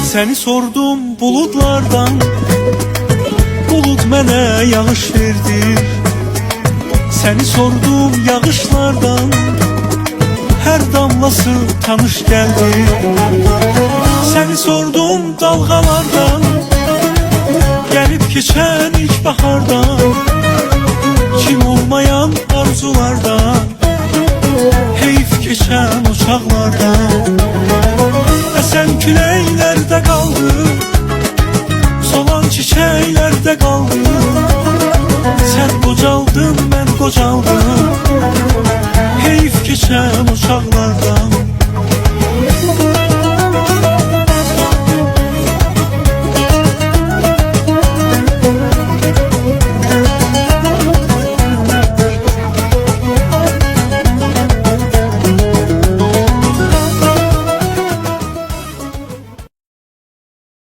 Seni sordum bulutlardan, bulut mənə yağış verdi. Seni sordum yağışlardan, her damlası tanış geldi. Seni sordum dalgalardan, gelip geçen ilk bahardan, kim olmayan arzulardan